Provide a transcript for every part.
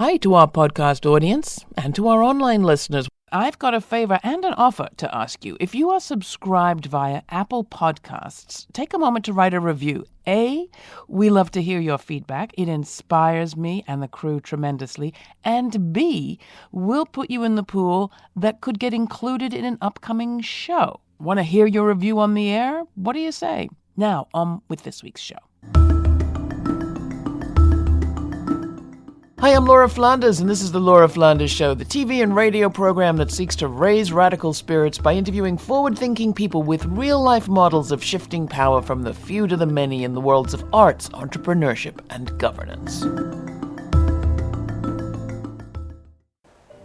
Hi to our podcast audience and to our online listeners. I've got a favor and an offer to ask you. If you are subscribed via Apple Podcasts, take a moment to write a review. A, we love to hear your feedback. It inspires me and the crew tremendously. And B, we'll put you in the pool that could get included in an upcoming show. Want to hear your review on the air? What do you say? Now, on with this week's show. Hi, I'm Laura Flanders, and this is The Laura Flanders Show, the TV and radio program that seeks to raise radical spirits by interviewing forward-thinking people with real-life models of shifting power from the few to the many in the worlds of arts, entrepreneurship, and governance.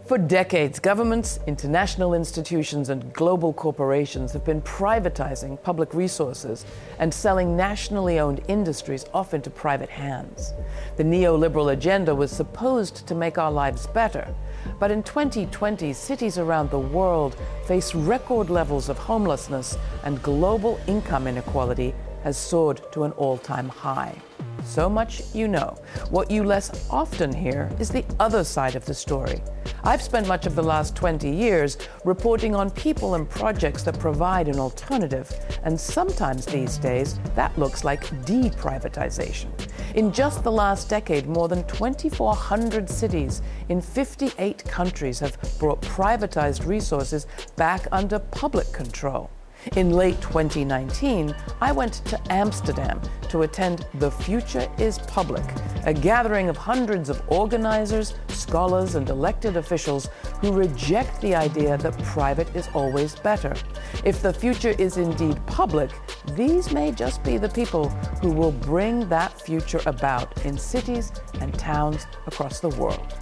For decades, governments, international institutions, and global corporations have been privatizing public resources and selling nationally owned industries off into private hands. The neoliberal agenda was supposed to make our lives better, but in 2020, cities around the world face record levels of homelessness, and global income inequality has soared to an all-time high. So much you know. What you less often hear is the other side of the story. I've spent much of the last 20 years reporting on people and projects that provide an alternative, and sometimes these days that looks like deprivatization. In just the last decade, more than 2,400 cities in 58 countries have brought privatized resources back under public control. In late 2019, I went to Amsterdam to attend The Future is Public, a gathering of hundreds of organizers, scholars, and elected officials who reject the idea that private is always better. If the future is indeed public, these may just be the people who will bring that future about in cities and towns across the world.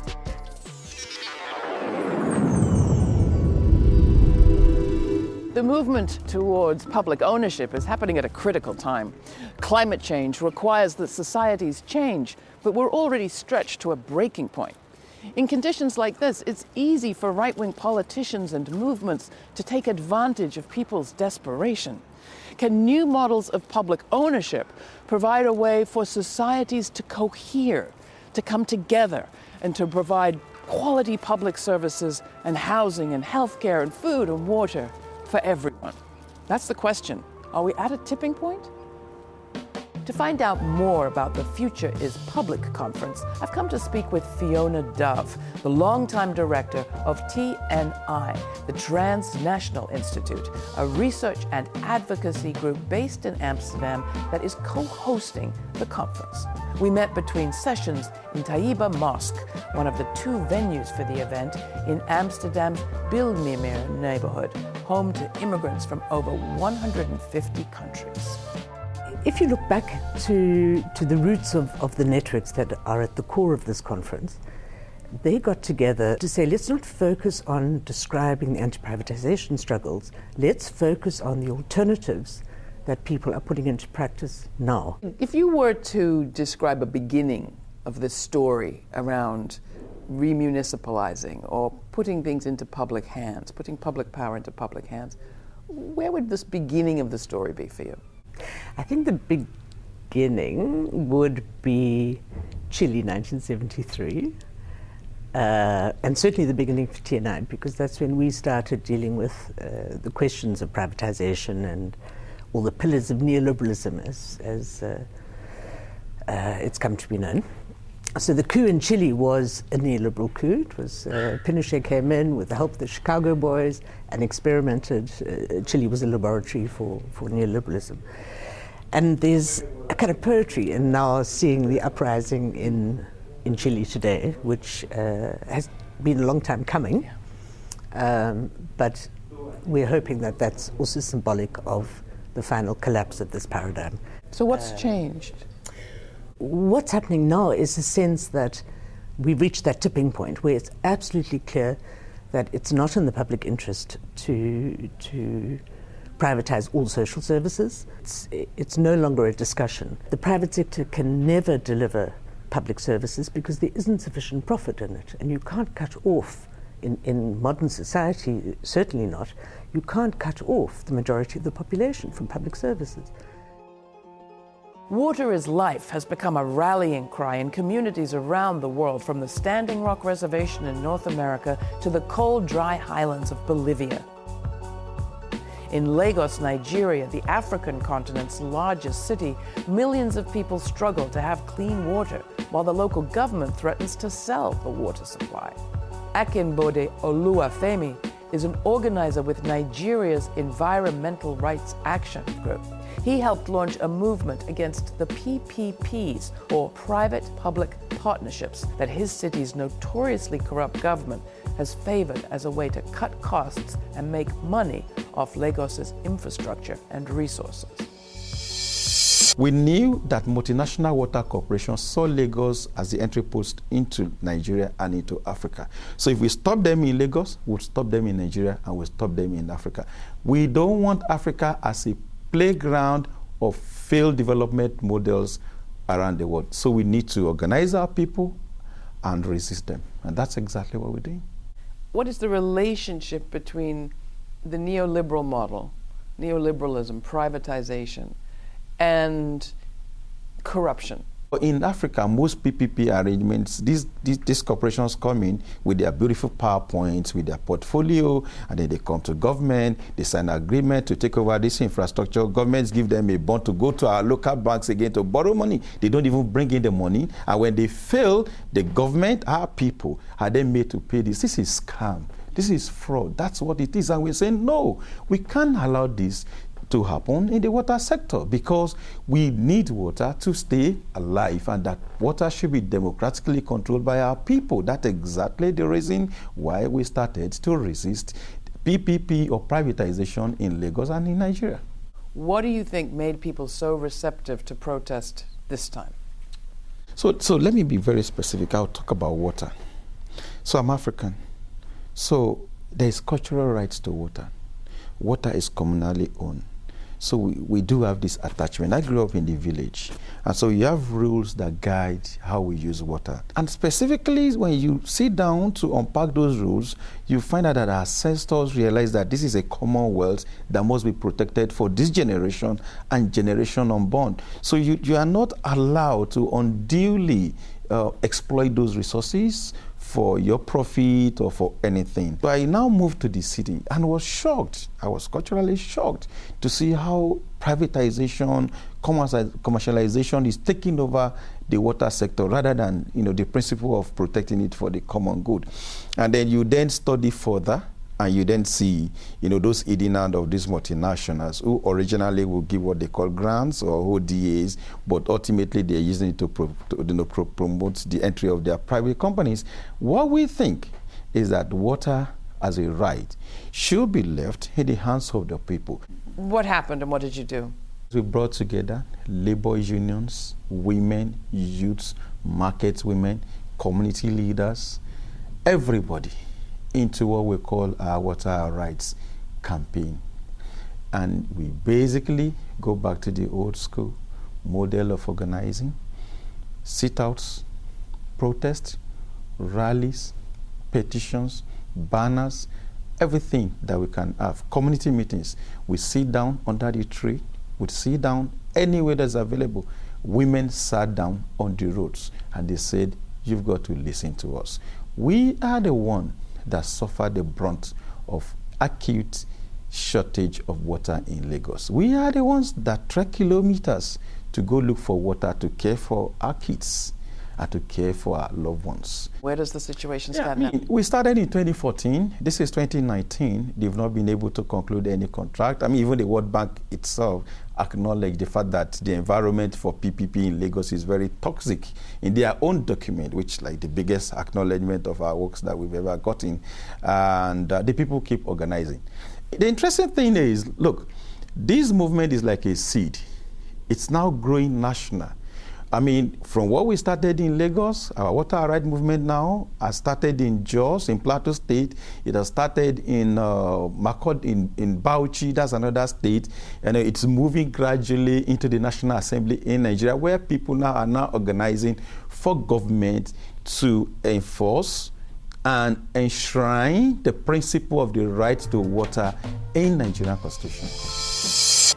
The movement towards public ownership is happening at a critical time. Climate change requires that societies change, but we're already stretched to a breaking point. In conditions like this, it's easy for right-wing politicians and movements to take advantage of people's desperation. Can new models of public ownership provide a way for societies to cohere, to come together, and to provide quality public services and housing and healthcare and food and water for everyone? That's the question. Are we at a tipping point? To find out more about the Future is Public conference, I've come to speak with Fiona Dove, the longtime director of TNI, the Transnational Institute, a research and advocacy group based in Amsterdam that is co-hosting the conference. We met between sessions in Taiba Mosque, one of the two venues for the event in Amsterdam's Biltmermeer neighborhood, home to immigrants from over 150 countries. If you look back to the roots of the networks that are at the core of this conference, they got together to say, let's not focus on describing the anti-privatization struggles, let's focus on the alternatives that people are putting into practice now. If you were to describe a beginning of this story around remunicipalizing or putting things into public hands, putting public power into public hands, where would this beginning of the story be for you? I think the beginning would be Chile, 1973, and certainly the beginning for TNI, because that's when we started dealing with the questions of privatization and all the pillars of neoliberalism as it's come to be known. So the coup in Chile was a neoliberal coup. It was Pinochet came in with the help of the Chicago boys and experimented. Chile was a laboratory for neoliberalism. And there's a kind of poetry in now seeing the uprising in Chile today, which has been a long time coming. But we're hoping that that's also symbolic of the final collapse of this paradigm. So what's changed? What's happening now is a sense that we've reached that tipping point where it's absolutely clear that it's not in the public interest to privatize all social services. It's no longer a discussion. The private sector can never deliver public services because there isn't sufficient profit in it, and you can't cut off, in modern society, certainly not, you can't cut off the majority of the population from public services. Water is life has become a rallying cry in communities around the world, from the Standing Rock Reservation in North America to the cold, dry highlands of Bolivia. In Lagos, Nigeria, the African continent's largest city, millions of people struggle to have clean water, while the local government threatens to sell the water supply. Akinbode Oluwafemi is an organizer with Nigeria's Environmental Rights Action Group. He helped launch a movement against the PPPs, or private-public partnerships, that his city's notoriously corrupt government has favored as a way to cut costs and make money off Lagos's infrastructure and resources. We knew that multinational water corporations saw Lagos as the entry post into Nigeria and into Africa. So if we stop them in Lagos, we'll stop them in Nigeria and we'll stop them in Africa. We don't want Africa as a playground of failed development models around the world. So we need to organize our people and resist them. And that's exactly what we're doing. What is the relationship between the neoliberal model, neoliberalism, privatization, and corruption? In Africa, most PPP arrangements, these corporations come in with their beautiful PowerPoints, with their portfolio, and then they come to government, they sign an agreement to take over this infrastructure. Governments give them a bond to go to our local banks again to borrow money. They don't even bring in the money. And when they fail, the government, our people, are then made to pay this. This is scam. This is fraud. That's what it is. And we're saying, no, we can't allow this to happen in the water sector, because we need water to stay alive, and that water should be democratically controlled by our people. That's exactly the reason why we started to resist PPP or privatization in Lagos and in Nigeria. What do you think made people so receptive to protest this time? So let me be very specific. I'll talk about water. So I'm African. So there's cultural rights to water. Water is communally owned. So we do have this attachment. I grew up in the village. And so you have rules that guide how we use water. And specifically, when you sit down to unpack those rules, you find out that our ancestors realized that this is a commonwealth that must be protected for this generation and generation unborn. So you are not allowed to unduly exploit those resources for your profit or for anything. So I now moved to the city and was shocked. I was culturally shocked to see how privatization, commercialization is taking over the water sector rather than, the principle of protecting it for the common good. And then you then study further, and you then see, those eating out of these multinationals who originally will give what they call grants or ODAs, but ultimately they're using it to promote the entry of their private companies. What we think is that water as a right should be left in the hands of the people. What happened and what did you do? We brought together labor unions, women, youths, market women, community leaders, everybody, into what we call our Water Rights campaign. And we basically go back to the old school model of organizing: sit-outs, protests, rallies, petitions, banners, everything that we can have. Community meetings. We sit down under the tree, we sit down anywhere that's available. Women sat down on the roads and they said, you've got to listen to us. We are the one that suffered the brunt of acute shortage of water in Lagos. We are the ones that trek kilometers to go look for water to care for our kids and to care for our loved ones. Where does the situation stand now? We started in 2014. This is 2019. They've not been able to conclude any contract. Even the World Bank itself acknowledged the fact that the environment for PPP in Lagos is very toxic in their own document, which like the biggest acknowledgement of our works that we've ever gotten. And the people keep organizing. The interesting thing is, look, this movement is like a seed. It's now growing national. From what we started in Lagos, our water rights movement now has started in Jos, in Plateau State. It has started in in Bauchi, that's another state. And it's moving gradually into the National Assembly in Nigeria, where people now are organizing for government to enforce and enshrine the principle of the right to water in Nigerian Constitution.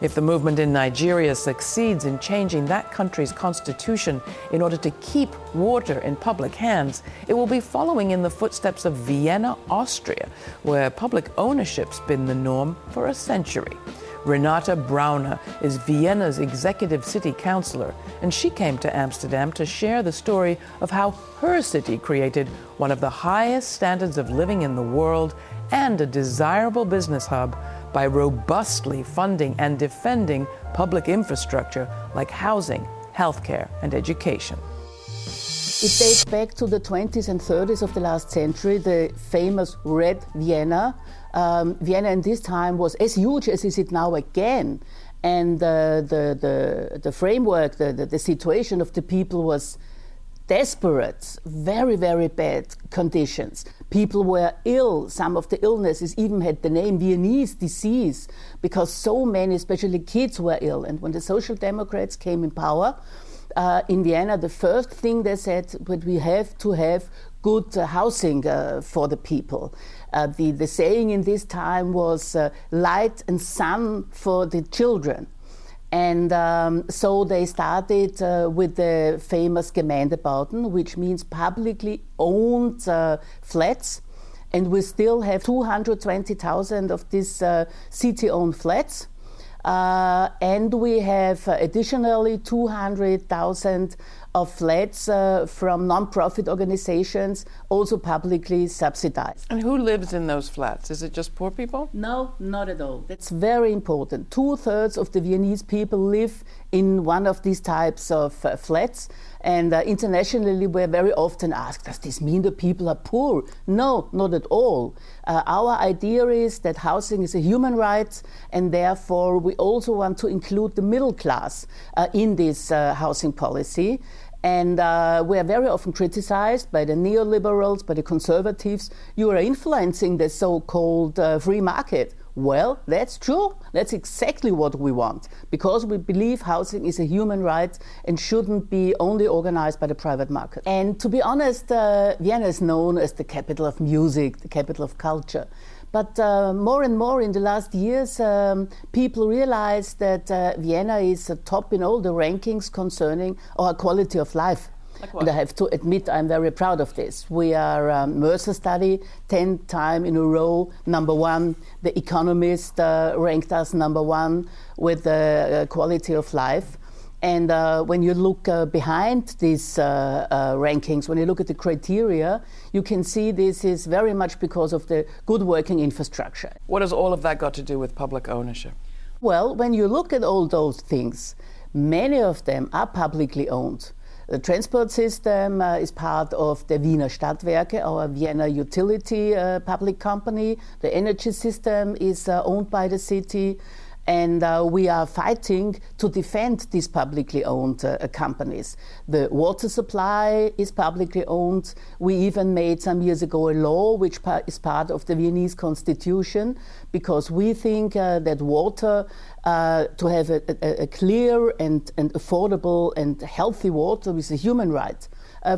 If the movement in Nigeria succeeds in changing that country's constitution in order to keep water in public hands, it will be following in the footsteps of Vienna, Austria, where public ownership's been the norm for a century. Renate Brauner is Vienna's executive city councillor, and she came to Amsterdam to share the story of how her city created one of the highest standards of living in the world and a desirable business hub by robustly funding and defending public infrastructure like housing, healthcare, and education. It dates back to the 20s and 30s of the last century, the famous Red Vienna. Vienna in this time was as huge as is it now again. And the framework, the situation of the people was desperate, very, very bad conditions. People were ill. Some of the illnesses even had the name Viennese disease because so many, especially kids, were ill. And when the Social Democrats came in power, in Vienna, the first thing they said, that we have to have good housing for the people. The saying in this time was light and sun for the children. And so they started with the famous Gemeindebauten, which means publicly owned flats. And we still have 220,000 of these city-owned flats. And we have additionally 200,000 of flats from non-profit organizations, also publicly subsidized. And who lives in those flats? Is it just poor people? No, not at all. That's very important. 2/3 of the Viennese people live in one of these types of flats. And internationally, we're very often asked, does this mean the people are poor? No, not at all. Our idea is that housing is a human right, and therefore we also want to include the middle class in this housing policy. And we are very often criticized by the neoliberals, by the conservatives. You are influencing the so-called free market. Well, that's true. That's exactly what we want, because we believe housing is a human right and shouldn't be only organized by the private market. And to be honest, Vienna is known as the capital of music, the capital of culture. But more and more in the last years, people realize that Vienna is top in all the rankings concerning our quality of life. Like what? And I have to admit, I'm very proud of this. We are Mercer study, 10 times in a row, #1. The Economist ranked us #1 with the quality of life. And when you look behind these rankings, when you look at the criteria, you can see this is very much because of the good working infrastructure. What has all of that got to do with public ownership? Well, when you look at all those things, many of them are publicly owned. The transport system is part of the Wiener Stadtwerke, our Vienna utility public company. The energy system is owned by the city. And we are fighting to defend these publicly owned companies. The water supply is publicly owned. We even made some years ago a law which is part of the Viennese constitution, because we think that water, to have a clear and affordable and healthy water is a human right.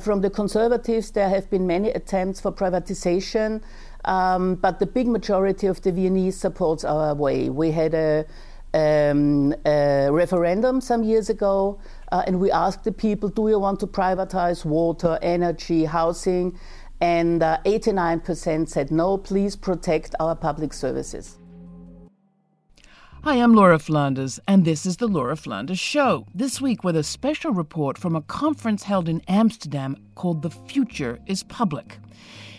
From the conservatives, there have been many attempts for privatization, but the big majority of the Viennese supports our way. We had a referendum some years ago, and we asked the people, do you want to privatize water, energy, housing? And 89% said no, please protect our public services. Hi, I'm Laura Flanders, and this is the Laura Flanders Show. This week with a special report from a conference held in Amsterdam called The Future is Public.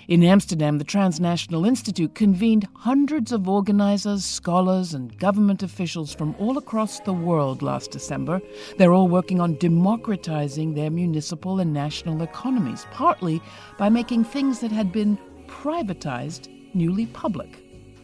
In Amsterdam, the Transnational Institute convened hundreds of organizers, scholars, and government officials from all across the world last December. They're all working on democratizing their municipal and national economies, partly by making things that had been privatized newly public.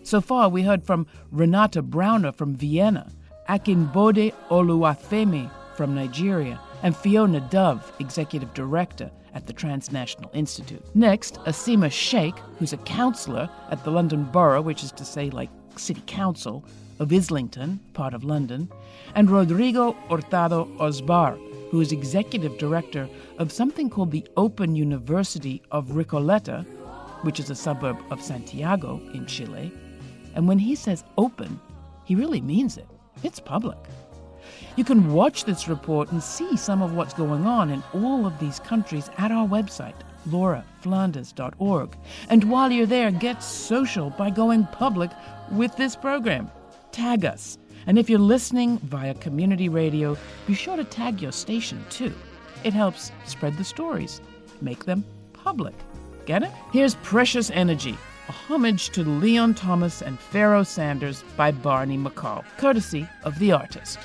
So far, we heard from Renate Brauner from Vienna, Akinbode Oluwafemi from Nigeria, and Fiona Dove, Executive Director at the Transnational Institute. Next, Asima Sheikh, who's a councillor at the London Borough, which is to say like City Council, of Islington, part of London, and Rodrigo Hurtado Osbar, who is Executive Director of something called the Open University of Recoleta, which is a suburb of Santiago in Chile. And when he says open, he really means it. It's public. You can watch this report and see some of what's going on in all of these countries at our website, lauraflanders.org. And while you're there, get social by going public with this program. Tag us. And if you're listening via community radio, be sure to tag your station too. It helps spread the stories, make them public. Get it? Here's Precious Energy, a homage to Leon Thomas and Pharaoh Sanders by Barney McAll, courtesy of The Artist.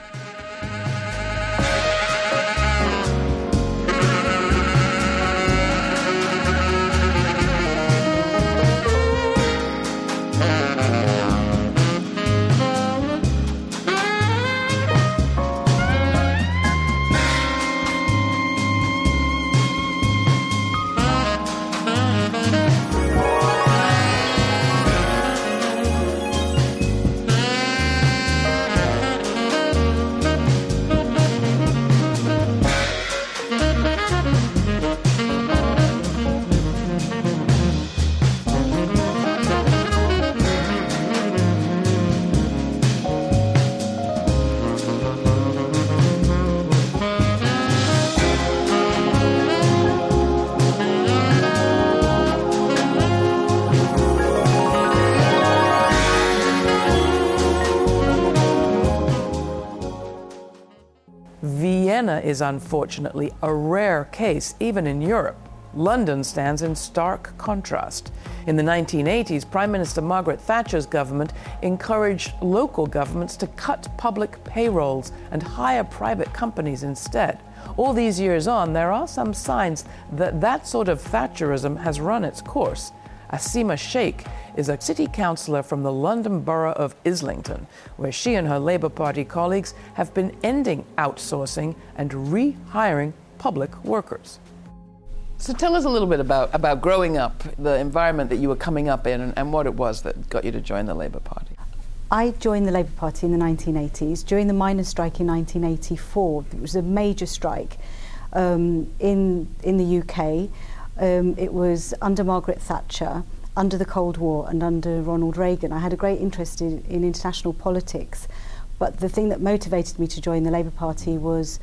Vienna is unfortunately a rare case, even in Europe. London stands in stark contrast. In the 1980s, Prime Minister Margaret Thatcher's government encouraged local governments to cut public payrolls and hire private companies instead. All these years on, there are some signs that that sort of Thatcherism has run its course. Asima Sheikh is a city councillor from the London borough of Islington, where she and her Labour Party colleagues have been ending outsourcing and rehiring public workers. So tell us a little bit about growing up, the environment that you were coming up in, and what it was that got you to join the Labour Party. I joined the Labour Party in the 1980s during the miners' strike in 1984. It was a major strike in the UK. It was under Margaret Thatcher, under the Cold War and under Ronald Reagan. I had a great interest in international politics, but the thing that motivated me to join the Labour Party was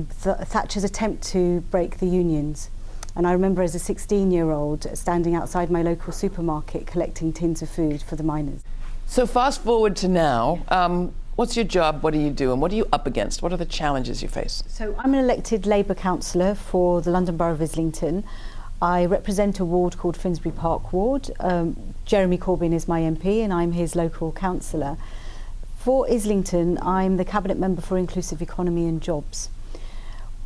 Thatcher's attempt to break the unions. And I remember as a 16-year-old standing outside my local supermarket collecting tins of food for the miners. So fast forward to now, what's your job, what do you do, and what are you up against? What are the challenges you face? So I'm an elected Labour councillor for the London Borough of Islington. I represent a ward called Finsbury Park Ward. Jeremy Corbyn is my MP and I'm his local councillor. For Islington, I'm the Cabinet Member for Inclusive Economy and Jobs.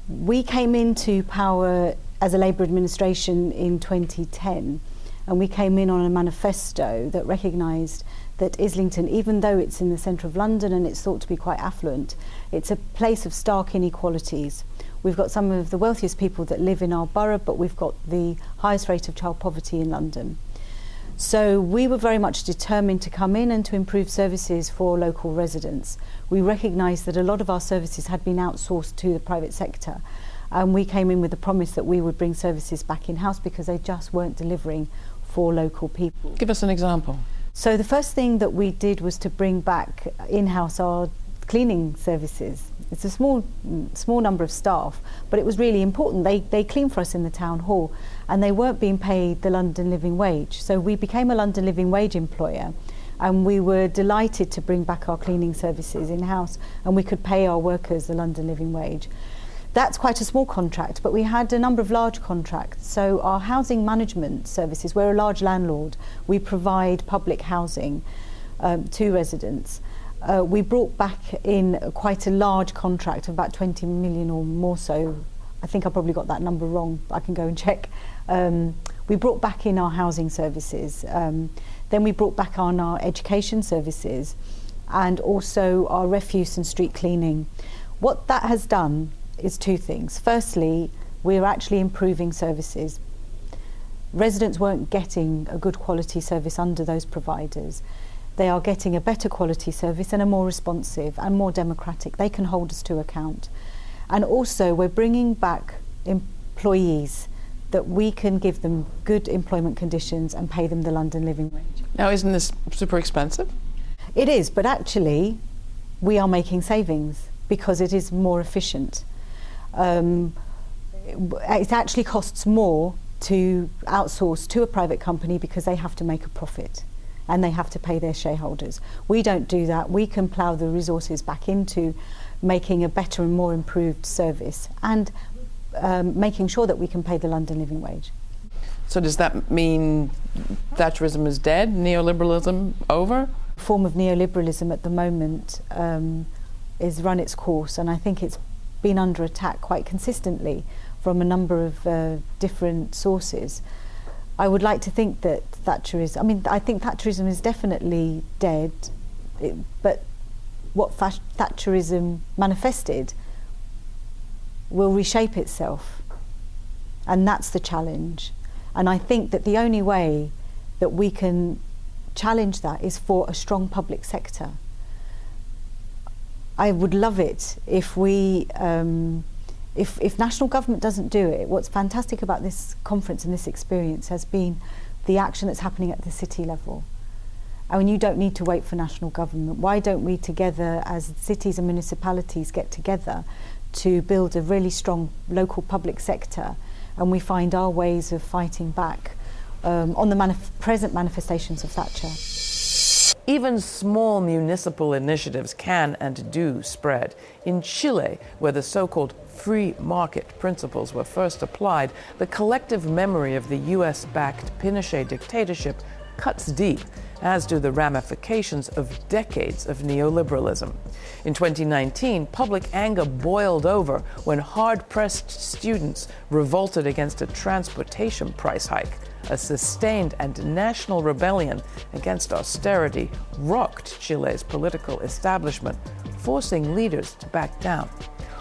We came into power as a Labour administration in 2010, and we came in on a manifesto that recognised that Islington, even though it's in the centre of London and it's thought to be quite affluent, it's a place of stark inequalities. We've got some of the wealthiest people that live in our borough, but we've got the highest rate of child poverty in London. So we were very much determined to come in and to improve services for local residents. We recognised that a lot of our services had been outsourced to the private sector, and we came in with the promise that we would bring services back in-house because they just weren't delivering for local people. Give us an example. So the first thing that we did was to bring back in-house our cleaning services. It's a small number of staff, but it was really important. They clean for us in the town hall, and they weren't being paid the London Living Wage. So we became a London Living Wage employer, and we were delighted to bring back our cleaning services in-house, and we could pay our workers the London Living Wage. That's quite a small contract, but we had a number of large contracts. So our housing management services, we're a large landlord. We provide public housing to residents. We brought back in quite a large contract of about 20 million or more so. I think I probably got that number wrong. I can go and check. We brought back in our housing services. Then we brought back on our education services and also our refuse and street cleaning. What that has done is two things. Firstly, we're actually improving services. Residents weren't getting a good quality service under those providers. They are getting a better quality service and a more responsive and more democratic. They can hold us to account. And also we're bringing back employees that we can give them good employment conditions and pay them the London Living Wage. Now, isn't this super expensive? It is, but actually we are making savings because it is more efficient. It actually costs more to outsource to a private company because they have to make a profit and they have to pay their shareholders. We don't do that. We can plough the resources back into making a better and more improved service and making sure that we can pay the London living wage. So does that mean Thatcherism is dead, neoliberalism over? A form of neoliberalism at the moment is run its course, and I think it's been under attack quite consistently from a number of different sources. I would like to think that I think Thatcherism is definitely dead, but what Thatcherism manifested will reshape itself, and that's the challenge. And I think that the only way that we can challenge that is for a strong public sector. I would love it if we, if national government doesn't do it. What's fantastic about this conference and this experience has been the action that's happening at the city level. I mean, you don't need to wait for national government. Why don't we together, as cities and municipalities, get together to build a really strong local public sector, and we find our ways of fighting back on the present manifestations of Thatcher. Even small municipal initiatives can and do spread. In Chile, where the so-called free market principles were first applied, the collective memory of the US-backed Pinochet dictatorship cuts deep, as do the ramifications of decades of neoliberalism. In 2019, public anger boiled over when hard-pressed students revolted against a transportation price hike. A sustained and national rebellion against austerity rocked Chile's political establishment, forcing leaders to back down.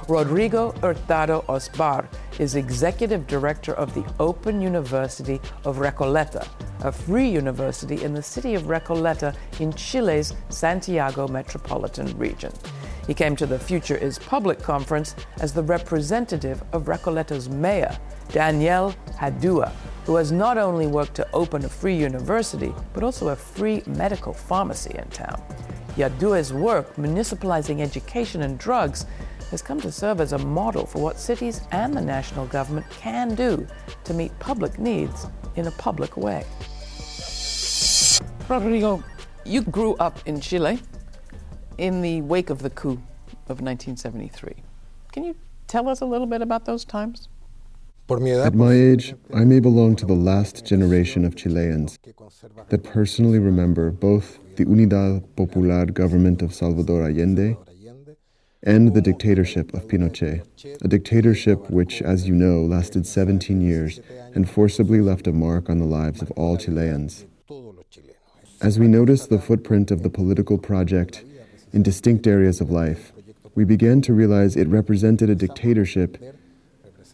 Rodrigo Hurtado Osbar is executive director of the Open University of Recoleta, a free university in the city of Recoleta in Chile's Santiago metropolitan region. He came to the Future is Public conference as the representative of Recoleta's mayor, Daniel Hadua, who has not only worked to open a free university, but also a free medical pharmacy in town. Yadua's work municipalizing education and drugs has come to serve as a model for what cities and the national government can do to meet public needs in a public way. Rodrigo, you grew up in Chile in the wake of the coup of 1973. Can you tell us a little bit about those times? At my age, I may belong to the last generation of Chileans that personally remember both the Unidad Popular government of Salvador Allende and the dictatorship of Pinochet, a dictatorship which, as you know, lasted 17 years and forcibly left a mark on the lives of all Chileans. As we noticed the footprint of the political project in distinct areas of life, we began to realize it represented a dictatorship.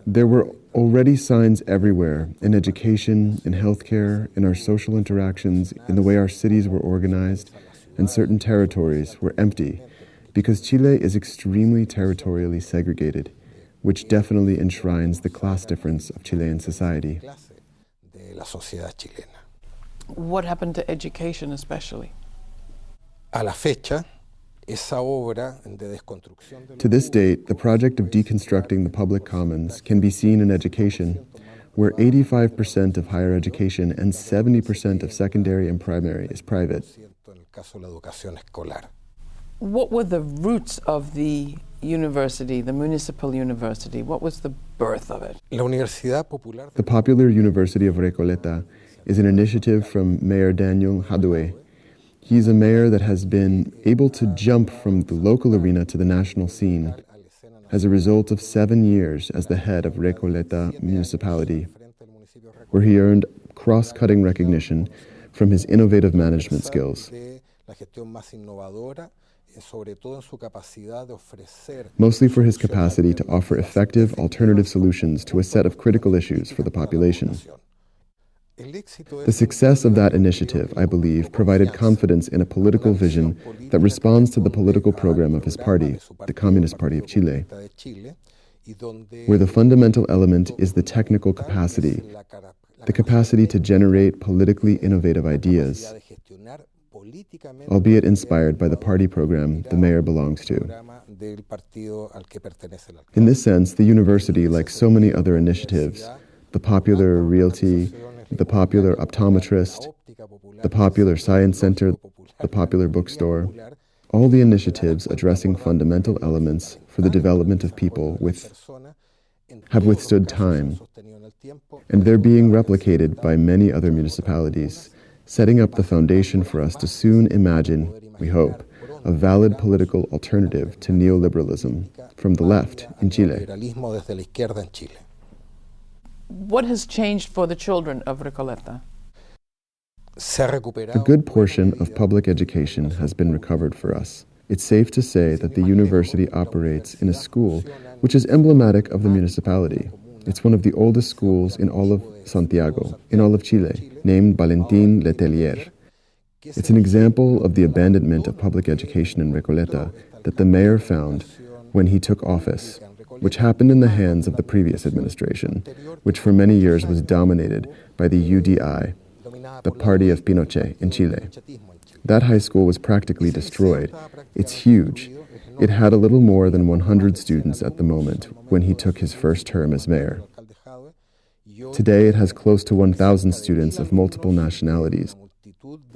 There were already signs everywhere, in education, in healthcare, in our social interactions, in the way our cities were organized, and certain territories were empty, because Chile is extremely territorially segregated, which definitely enshrines the class difference of Chilean society. What happened to education especially? To this date, the project of deconstructing the public commons can be seen in education, where 85% of higher education and 70% of secondary and primary is private. What were the roots of the university, the municipal university? What was the birth of it? The Popular University of Recoleta is an initiative from Mayor Daniel Hadua. He's a mayor that has been able to jump from the local arena to the national scene as a result of 7 years as the head of Recoleta municipality, where he earned cross-cutting recognition from his innovative management skills, mostly for his capacity to offer effective alternative solutions to a set of critical issues for the population. The success of that initiative, I believe, provided confidence in a political vision that responds to the political program of his party, the Communist Party of Chile, where the fundamental element is the technical capacity, the capacity to generate politically innovative ideas, albeit inspired by the party program the mayor belongs to. In this sense, the university, like so many other initiatives, the Popular Realty, the Popular Optometrist, the Popular Science Center, the Popular Bookstore, all the initiatives addressing fundamental elements for the development of people have withstood time, and they're being replicated by many other municipalities, setting up the foundation for us to soon imagine, we hope, a valid political alternative to neoliberalism from the left in Chile. What has changed for the children of Recoleta? A good portion of public education has been recovered for us. It's safe to say that the university operates in a school which is emblematic of the municipality. It's one of the oldest schools in all of Santiago, in all of Chile, named Valentín Letelier. It's an example of the abandonment of public education in Recoleta that the mayor found when he took office, which happened in the hands of the previous administration, which for many years was dominated by the UDI, the party of Pinochet in Chile. That high school was practically destroyed. It's huge. It had a little more than 100 students at the moment when he took his first term as mayor. Today it has close to 1,000 students of multiple nationalities,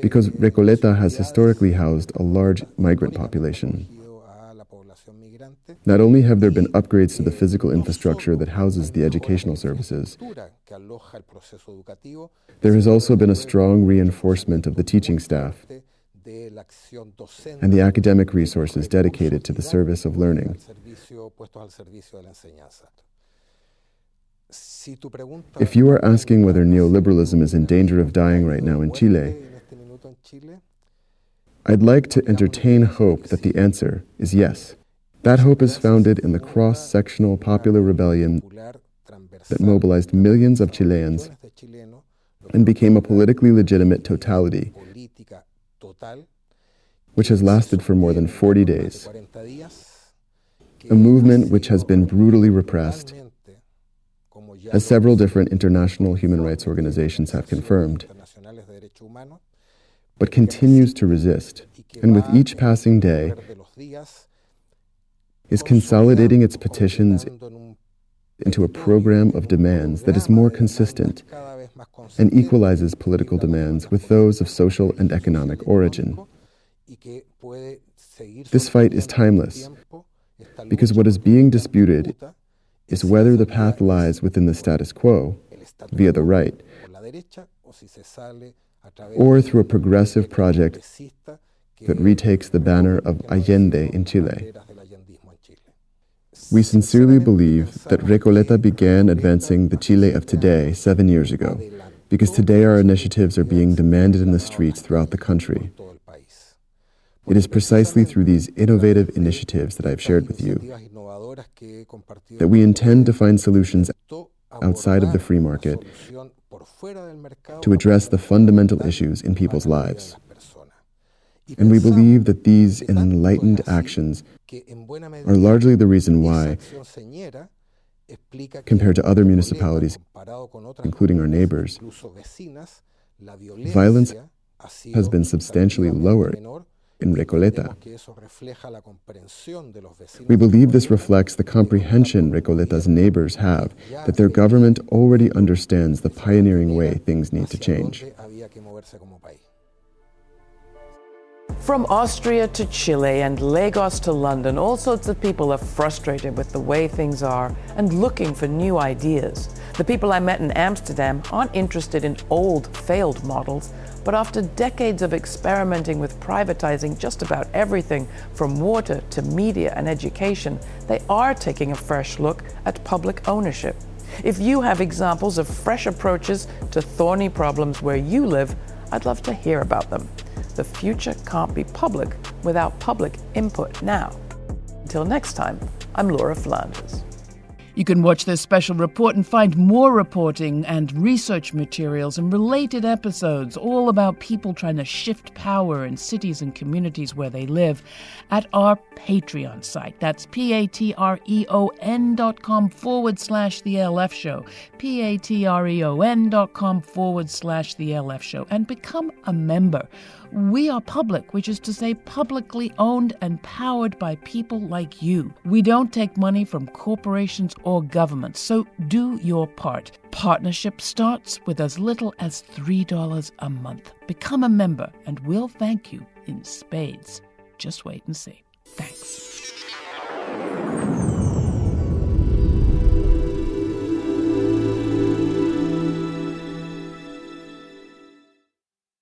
because Recoleta has historically housed a large migrant population. Not only have there been upgrades to the physical infrastructure that houses the educational services, there has also been a strong reinforcement of the teaching staff and the academic resources dedicated to the service of learning. If you are asking whether neoliberalism is in danger of dying right now in Chile, I'd like to entertain hope that the answer is yes. That hope is founded in the cross-sectional popular rebellion that mobilized millions of Chileans and became a politically legitimate totality, which has lasted for more than 40 days. A movement which has been brutally repressed, as several different international human rights organizations have confirmed, but continues to resist, and with each passing day is consolidating its petitions into a program of demands that is more consistent and equalizes political demands with those of social and economic origin. This fight is timeless, because what is being disputed is whether the path lies within the status quo, via the right, or through a progressive project that retakes the banner of Allende in Chile. We sincerely believe that Recoleta began advancing the Chile of today 7 years ago, because today our initiatives are being demanded in the streets throughout the country. It is precisely through these innovative initiatives that I've shared with you that we intend to find solutions outside of the free market to address the fundamental issues in people's lives. And we believe that these enlightened actions are largely the reason why, compared to other municipalities, including our neighbors, violence has been substantially lower in Recoleta. We believe this reflects the comprehension Recoleta's neighbors have that their government already understands the pioneering way things need to change. From Austria to Chile and Lagos to London, all sorts of people are frustrated with the way things are and looking for new ideas. The people I met in Amsterdam aren't interested in old, failed models, but after decades of experimenting with privatizing just about everything from water to media and education, they are taking a fresh look at public ownership. If you have examples of fresh approaches to thorny problems where you live, I'd love to hear about them. The future can't be public without public input now. Until next time, I'm Laura Flanders. You can watch this special report and find more reporting and research materials and related episodes all about people trying to shift power in cities and communities where they live at our Patreon site. That's patreon.com/The LF Show. patreon.com/The LF Show. And become a member. We are public, which is to say publicly owned and powered by people like you. We don't take money from corporations or governments, so do your part. Partnership starts with as little as $3 a month. Become a member, and we'll thank you in spades. Just wait and see.